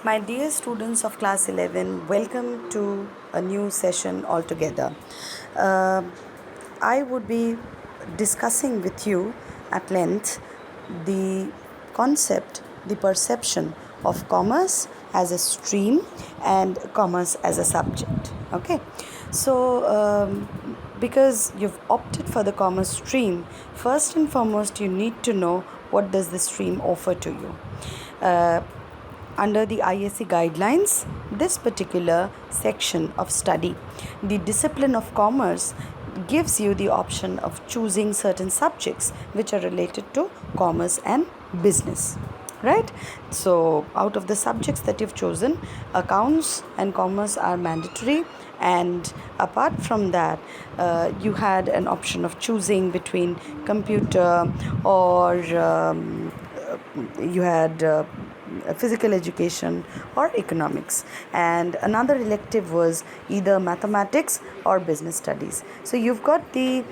My dear students of class 11, welcome to a new session altogether. Uh, I would be discussing with you at length the concept, the perception of commerce as a stream and commerce as a subject. Okay, so because you've opted for the commerce stream, first and foremost, you need to know what does the stream offer to you. Uh, Under the ISC guidelines, this particular section of study, the discipline of commerce, gives you the option of choosing certain subjects which are related to commerce and business. Right? So, out of the subjects that you've chosen, accounts and commerce are mandatory, and apart from that, you had an option of choosing between computer or you had physical education or economics, and another elective was either mathematics or business studies. So you've got the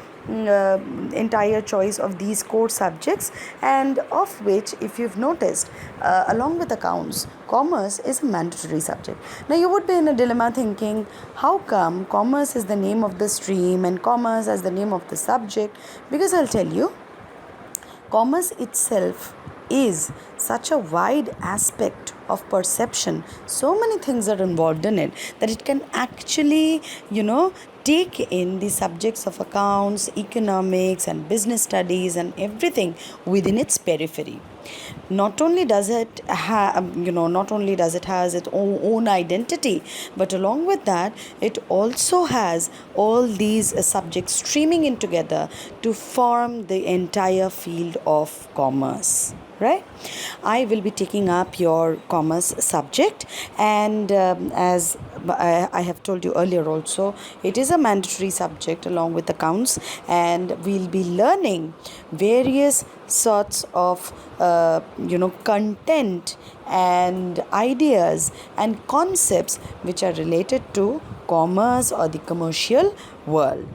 entire choice of these core subjects, and of which, if you've noticed, along with accounts, commerce is a mandatory subject. Now you would be in a dilemma thinking, how come commerce is the name of the stream and commerce as the name of the subject? Because I'll tell you, commerce itself is such a wide aspect of perception. So many things are involved in it that it can actually, take in the subjects of accounts, economics, and business studies and everything within its periphery. Not only does it has its own identity, but along with that, it also has all these subjects streaming in together to form the entire field of commerce. Right? I will be taking up your commerce subject, and as I have told you earlier also, it is a mandatory subject along with accounts, and we'll be learning various sorts of content and ideas and concepts which are related to commerce or the commercial world.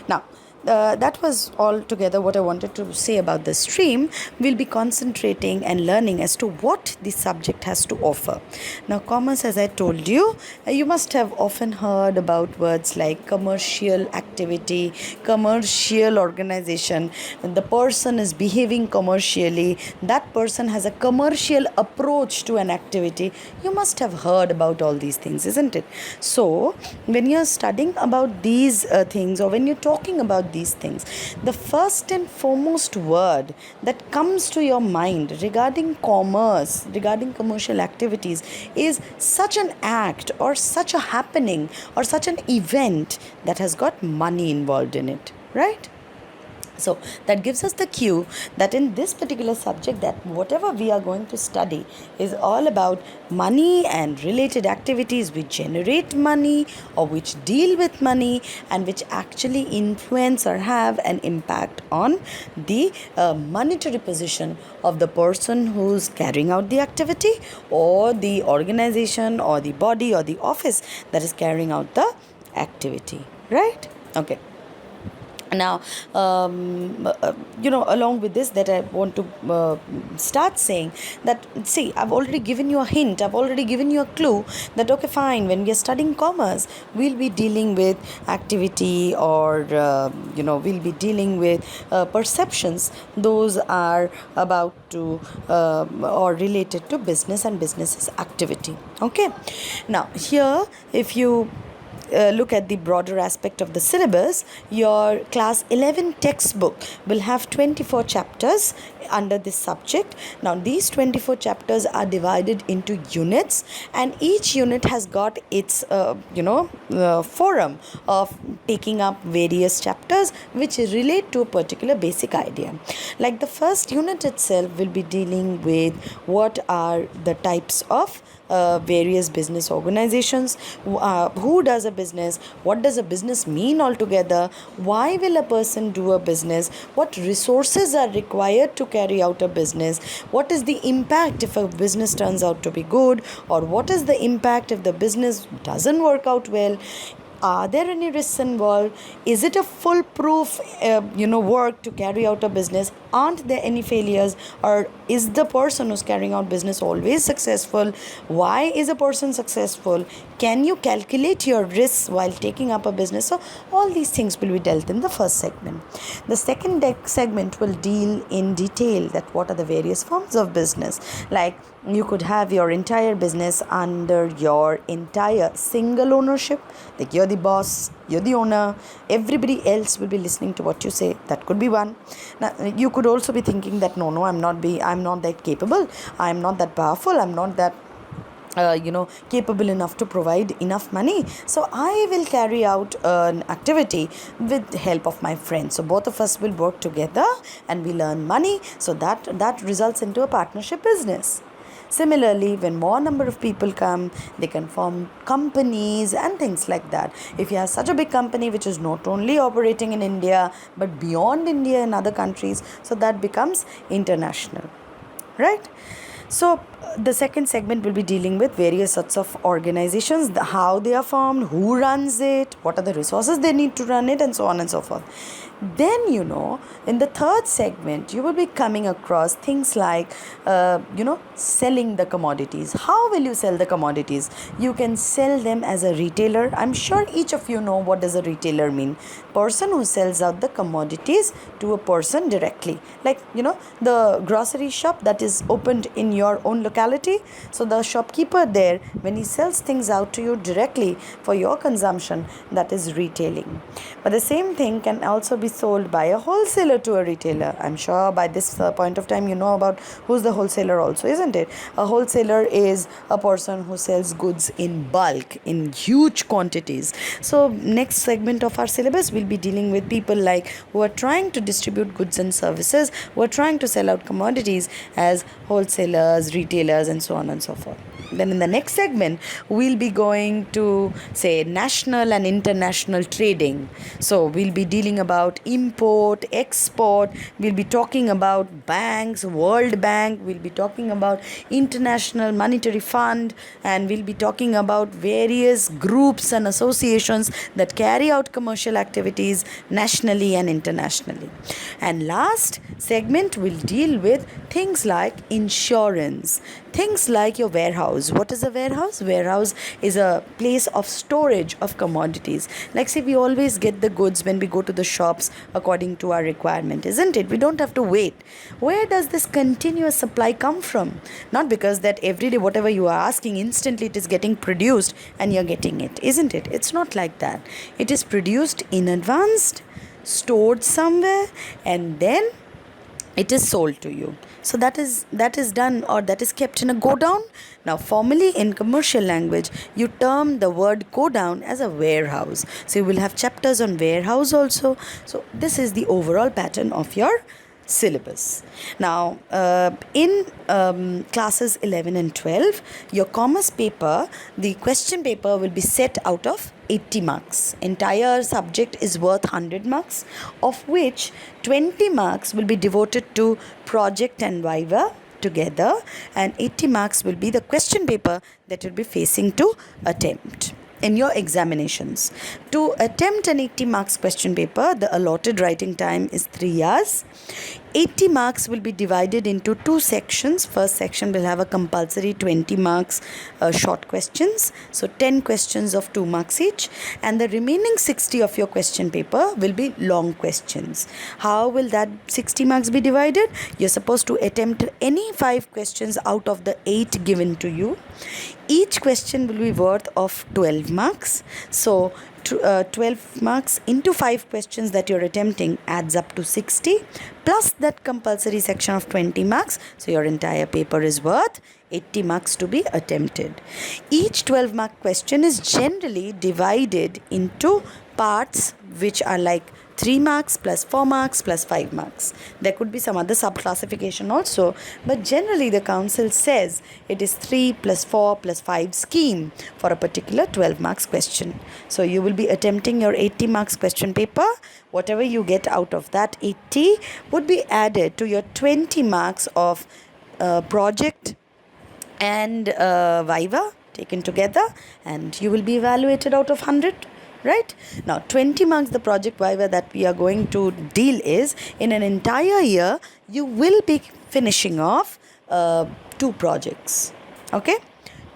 Now, that was altogether what I wanted to say about the stream. We'll be concentrating and learning as to what the subject has to offer. Now, commerce, as I told you, you must have often heard about words like commercial activity, commercial organization. The person is behaving commercially, that person has a commercial approach to an activity. You must have heard about all these things, isn't it? So, when you're studying about these things, or when you're talking about these things, the first and foremost word that comes to your mind regarding commerce, regarding commercial activities, is such an act or such a happening or such an event that has got money involved in it, right? So that gives us the cue that in this particular subject, that whatever we are going to study is all about money and related activities which generate money or which deal with money and which actually influence or have an impact on the monetary position of the person who's carrying out the activity, or the organization or the body or the office that is carrying out the activity, right? Okay. Now, along with this, that I want to start saying that, see, I've already given you a hint, I've already given you a clue that, okay, fine, when we are studying commerce, we'll be dealing with activity, or, we'll be dealing with perceptions. Those are about to or related to business and business's activity. Okay. Now, here, if you look at the broader aspect of the syllabus, your class 11 textbook will have 24 chapters under this subject. Now, these 24 chapters are divided into units, and each unit has got its forum of taking up various chapters which relate to a particular basic idea. Like the first unit itself will be dealing with what are the types of various business organizations, who does a business, what does a business mean altogether, why will a person do a business, what resources are required to carry out a business, what is the impact if a business turns out to be good, or what is the impact if the business doesn't work out well. Are there any risks involved? Is it a foolproof work to carry out a business? Aren't there any failures? Or is the person who's carrying out business always successful? Why is a person successful? Can you calculate your risks while taking up a business? So all these things will be dealt in the first segment. The second segment will deal in detail that what are the various forms of business. Like, you could have your entire business under your entire single ownership. Like, you're the boss, you're the owner, everybody else will be listening to what you say. That could be one. Now, you could also be thinking that no, I'm not that capable, I'm not that powerful, I'm not that capable enough to provide enough money, so I will carry out an activity with the help of my friends. So both of us will work together and we'll earn money, so that results into a partnership business. Similarly, when more number of people come, they can form companies and things like that. If you have such a big company which is not only operating in India but beyond India in other countries, so that becomes international, right? So the second segment will be dealing with various sorts of organizations, how they are formed, who runs it, what are the resources they need to run it, and so on and so forth. Then, in the third segment, you will be coming across things like, selling the commodities. How will you sell the commodities? You can sell them as a retailer. I'm sure each of you know what does a retailer mean. Person who sells out the commodities to a person directly. Like, the grocery shop that is opened in your own locality. So the shopkeeper there, when he sells things out to you directly for your consumption, that is retailing. But the same thing can also be sold by a wholesaler to a retailer. I'm sure by this point of time you know about who's the wholesaler also, isn't it? A wholesaler is a person who sells goods in bulk, in huge quantities. So next segment of our syllabus will be dealing with people like who are trying to distribute goods and services, who are trying to sell out commodities as wholesalers, retailers, and so on and so forth. Then in the next segment, we'll be going to say national and international trading. So we'll be dealing about import, export, we'll be talking about banks, World Bank, we'll be talking about International Monetary Fund, and we'll be talking about various groups and associations that carry out commercial activities nationally and internationally. And last segment will deal with things like insurance, things like your warehouse. What is a warehouse? Warehouse is a place of storage of commodities. Like, say, we always get the goods when we go to the shops according to our requirement, isn't it? We don't have to wait. Where does this continuous supply come from? Not because that every day whatever you are asking, instantly it is getting produced and you're getting it, isn't it? It's not like that. It is produced in advance, stored somewhere, and then it is sold to you. So that is done, or that is kept in a godown. Now, formally in commercial language, you term the word godown as a warehouse. So you will have chapters on warehouse also. So this is the overall pattern of your syllabus. Now, in classes 11 and 12, your commerce paper, the question paper will be set out of 80 marks. Entire subject is worth 100 marks, of which 20 marks will be devoted to project and viva together, and 80 marks will be the question paper that you'll be facing to attempt in your examinations. To attempt an 80 marks question paper, the allotted writing time is 3 hours. 80 marks will be divided into two sections. First section will have a compulsory 20 marks short questions. So 10 questions of 2 marks each. And the remaining 60 of your question paper will be long questions. How will that 60 marks be divided? You're supposed to attempt any 5 questions out of the 8 given to you. Each question will be worth of 12 marks. So 12 marks into 5 questions that you're attempting adds up to 60, plus that compulsory section of 20 marks. So your entire paper is worth 80 marks to be attempted. Each 12 mark question is generally divided into parts which are like 3 marks plus 4 marks plus 5 marks. There could be some other sub-classification also, but generally the council says it is 3 plus 4 plus 5 scheme for a particular 12 marks question. So you will be attempting your 80 marks question paper. Whatever you get out of that 80 would be added to your 20 marks of project and viva taken together, and you will be evaluated out of 100. right? Now 20 marks the project viva that we are going to deal is, in an entire year you will be finishing off 2 projects, okay,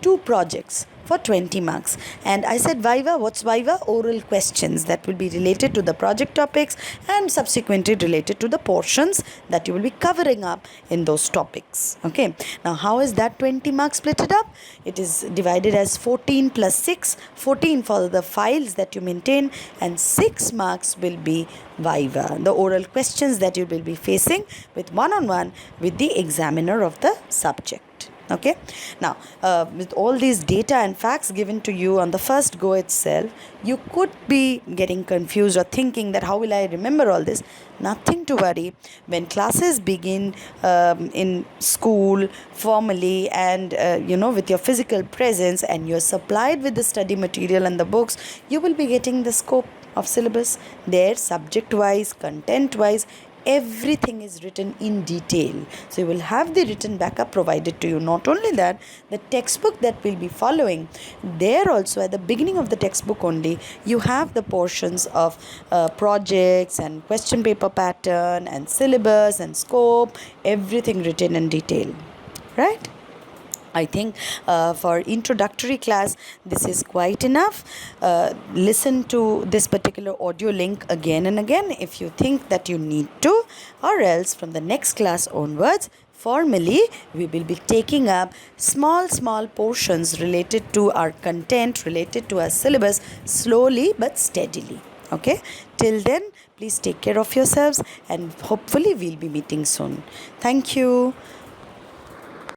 2 projects for 20 marks. And I said viva, what's viva? Oral questions that will be related to the project topics and subsequently related to the portions that you will be covering up in those topics, okay. Now how is that 20 marks split it up? It is divided as 14 plus 6, 14 for the files that you maintain, and 6 marks will be viva, the oral questions that you will be facing with one-on-one with the examiner of the subject. Okay, now with all these data and facts given to you on the first go itself, you could be getting confused or thinking that how will I remember all this? Nothing to worry. When classes begin in school formally and with your physical presence, and you're supplied with the study material and the books, you will be getting the scope of syllabus there, subject wise, content wise. Everything is written in detail, so you will have the written backup provided to you. Not only that, the textbook that we'll be following, there also at the beginning of the textbook only you have the portions of projects and question paper pattern and syllabus and scope, everything written in detail, right? I think for introductory class this is quite enough. Listen to this particular audio link again and again if you think that you need to, or else from the next class onwards, formally we will be taking up small portions related to our content, related to our syllabus, slowly but steadily. Okay, till then please take care of yourselves, and hopefully we'll be meeting soon. Thank you.